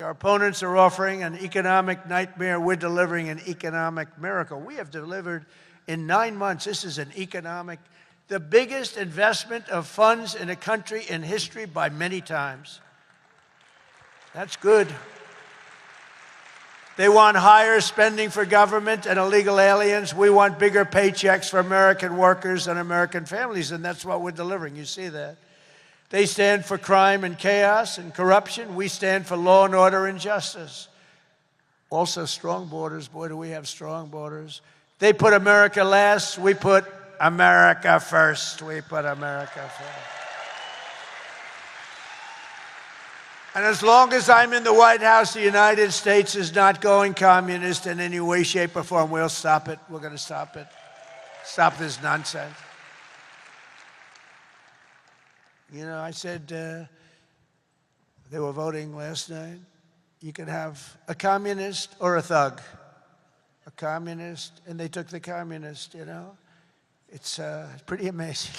Our opponents are offering an economic nightmare. We're delivering an economic miracle. We have delivered in 9 months, this is the biggest investment of funds in a country in history by many times. That's good. They want higher spending for government and illegal aliens. We want bigger paychecks for American workers and American families, and that's what we're delivering. You see that. They stand for crime and chaos and corruption. We stand for law and order and justice. Also strong borders. Boy, do we have strong borders. They put America last. We put America first. We put America first. And as long as I'm in the White House, the United States is not going communist in any way, shape, or form. We'll stop it. We're going to stop it. Stop this nonsense. You know, I said, they were voting last night. You could have a communist or a thug. A communist, and they took the communist, you know. It's pretty amazing.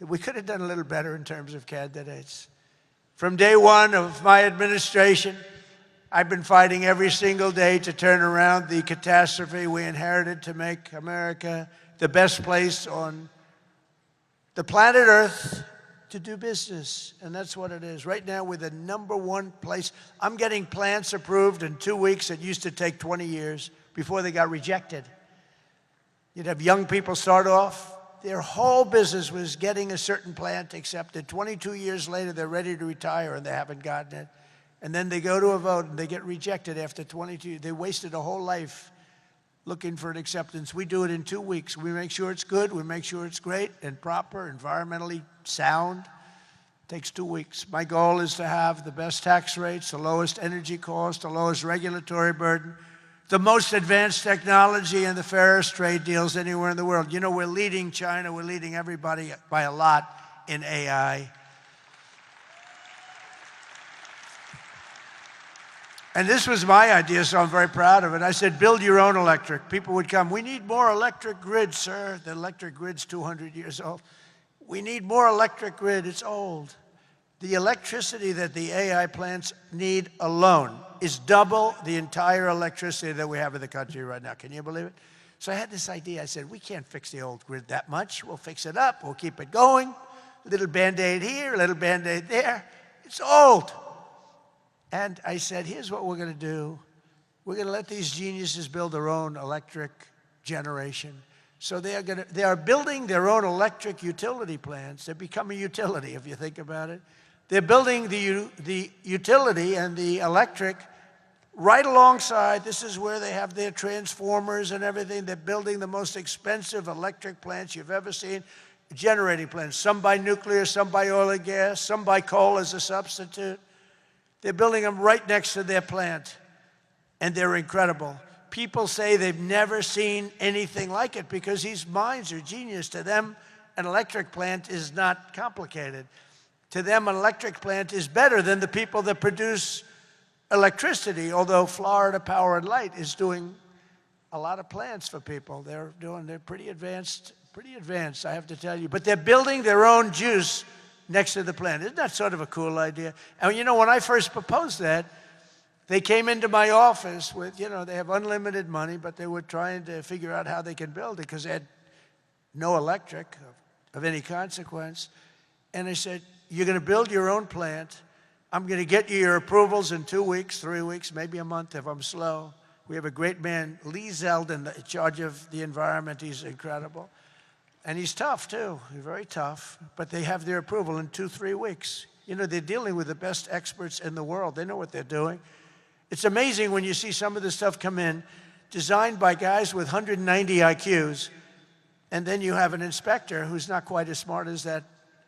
We could have done a little better in terms of candidates. From day one of my administration, I've been fighting every single day to turn around the catastrophe we inherited to make America the best place on the planet Earth to do business, and that's what it is. Right now, we're the #1 place. I'm getting plants approved in 2 weeks. It used to take 20 years before they got rejected. You'd have young people start off. Their whole business was getting a certain plant accepted. 22 years later, they're ready to retire, and they haven't gotten it. And then they go to a vote, and they get rejected after 22. They wasted a whole life looking for an acceptance. We do it in 2 weeks. We make sure it's good. We make sure it's great and proper, environmentally sound. It takes 2 weeks. My goal is to have the best tax rates, the lowest energy cost, the lowest regulatory burden, the most advanced technology, and the fairest trade deals anywhere in the world. You know, we're leading China. We're leading everybody by a lot in AI. And this was my idea, so I'm very proud of it. I said, build your own electric. People would come. We need more electric grid, sir. The electric grid's 200 years old. We need more electric grid. It's old. The electricity that the AI plants need alone is double the entire electricity that we have in the country right now. Can you believe it? So I had this idea. I said, we can't fix the old grid that much. We'll fix it up. We'll keep it going. A little Band-Aid here, a little Band-Aid there. It's old. And I said, here's what we're going to do. We're going to let these geniuses build their own electric generation. So they are building their own electric utility plants. They become a utility, if you think about it. They're building the utility and the electric right alongside. This is where they have their transformers and everything. They're building the most expensive electric plants you've ever seen, generating plants. Some by nuclear, some by oil and gas, some by coal as a substitute. They're building them right next to their plant, and they're incredible. People say they've never seen anything like it because these minds are genius. To them, an electric plant is not complicated. To them, an electric plant is better than the people that produce electricity, although Florida Power and Light is doing a lot of plants for people. They're pretty advanced, I have to tell you. But they're building their own juice next to the plant. Isn't that sort of a cool idea? And you know, when I first proposed that, they came into my office with, you know, they have unlimited money, but they were trying to figure out how they can build it because they had no electric of any consequence. And I said, you're going to build your own plant. I'm going to get you your approvals in 2 weeks, 3 weeks, maybe a month if I'm slow. We have a great man, Lee Zeldin, in charge of the environment. He's incredible. And he's tough, too. He's very tough. But they have their approval in 2-3 weeks. You know, they're dealing with the best experts in the world. They know what they're doing. It's amazing when you see some of this stuff come in, designed by guys with 190 IQs, and then you have an inspector who's not quite as smart as that,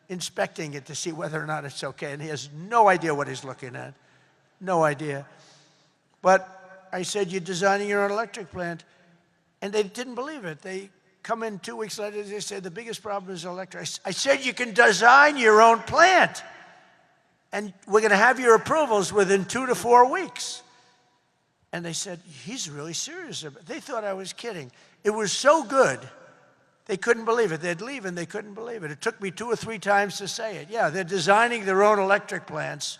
inspecting it to see whether or not it's okay. And he has no idea what he's looking at. No idea. But I said, you're designing your own electric plant. And they didn't believe it. They come in 2 weeks later, they said, the biggest problem is electric. I said, you can design your own plant. And we're going to have your approvals within 2 to 4 weeks. And they said, he's really serious about it. They thought I was kidding. It was so good, they couldn't believe it. They'd leave and they couldn't believe it. It took me 2 or 3 times to say it. Yeah, they're designing their own electric plants.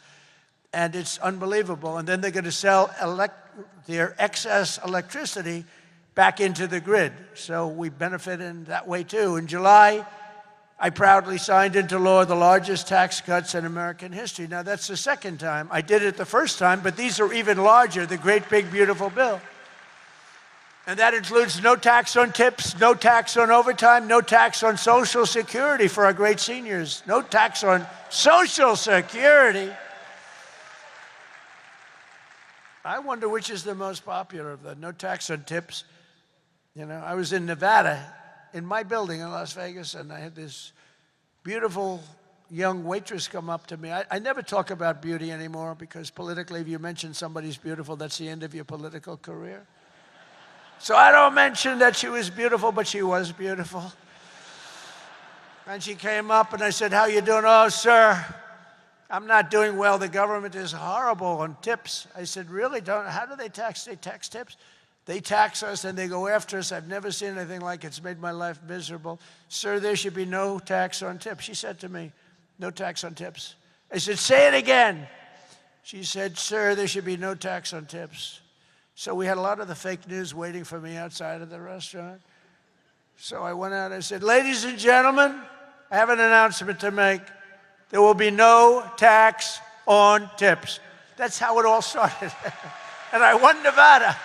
and it's unbelievable. And then they're going to sell their excess electricity back into the grid. So we benefit in that way too. In July, I proudly signed into law the largest tax cuts in American history. Now, that's the second time. I did it the first time, but these are even larger, the great, big, beautiful bill. And that includes no tax on tips, no tax on overtime, no tax on Social Security for our great seniors, no tax on Social Security. I wonder which is the most popular of the no tax on tips. You know, I was in Nevada, in my building in Las Vegas, and I had this beautiful young waitress come up to me. I never talk about beauty anymore because politically, if you mention somebody's beautiful, that's the end of your political career. So I don't mention that she was beautiful, but she was beautiful. And she came up and I said, "How you doing?" "Oh, sir, I'm not doing well. The government is horrible on tips." I said, "Really? How do they tax? They tax tips? They tax us and they go after us. I've never seen anything like it. It's made my life miserable. Sir, there should be no tax on tips." She said to me, "No tax on tips." I said, "Say it again." She said, "Sir, there should be no tax on tips." So we had a lot of the fake news waiting for me outside of the restaurant. So I went out and I said, "Ladies and gentlemen, I have an announcement to make. There will be no tax on tips." That's how it all started. And I won Nevada.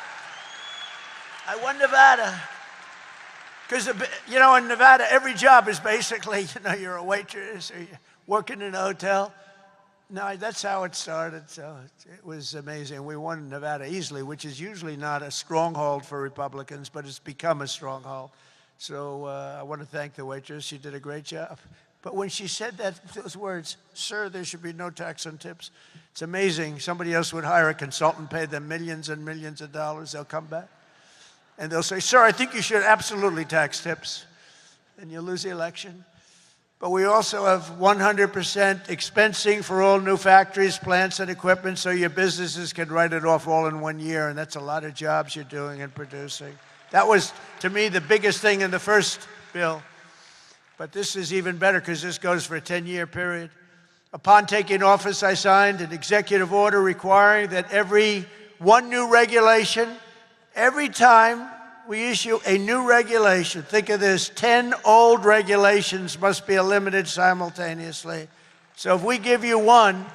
I won Nevada. Because, you know, in Nevada, every job is basically, you know, you're a waitress or you're working in a hotel. No, that's how it started. So it was amazing. We won Nevada easily, which is usually not a stronghold for Republicans, but it's become a stronghold. So I want to thank the waitress. She did a great job. But when she said those words, "Sir, there should be no tax on tips," it's amazing. Somebody else would hire a consultant, pay them millions and millions of dollars. They'll come back and they'll say, "Sir, I think you should absolutely tax tips." And you'll lose the election. But we also have 100% expensing for all new factories, plants, and equipment, so your businesses can write it off all in 1 year, and that's a lot of jobs you're doing and producing. That was, to me, the biggest thing in the first bill. But this is even better because this goes for a 10-year period. Upon taking office, I signed an executive order requiring that every new regulation, every time we issue a new regulation, think of this, 10 old regulations must be eliminated simultaneously. So if we give you one,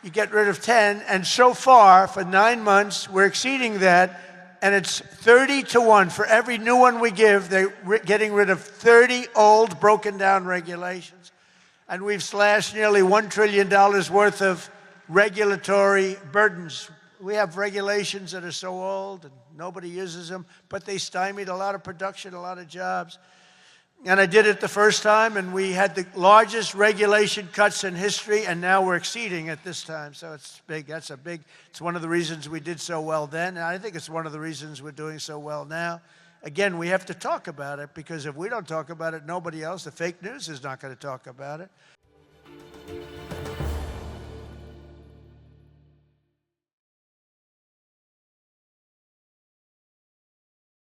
you get rid of 10. And so far, for 9 months, we're exceeding that. And it's 30 to 1. For every new one we give, they're getting rid of 30 old, broken down regulations. And we've slashed nearly $1 trillion worth of regulatory burdens. We have regulations that are so old and nobody uses them, but they stymied a lot of production, a lot of jobs. And I did it the first time, and we had the largest regulation cuts in history, and now we're exceeding it this time. So it's big. It's one of the reasons we did so well then, and I think it's one of the reasons we're doing so well now. Again, we have to talk about it, because if we don't talk about it, nobody else, the fake news is not going to talk about it.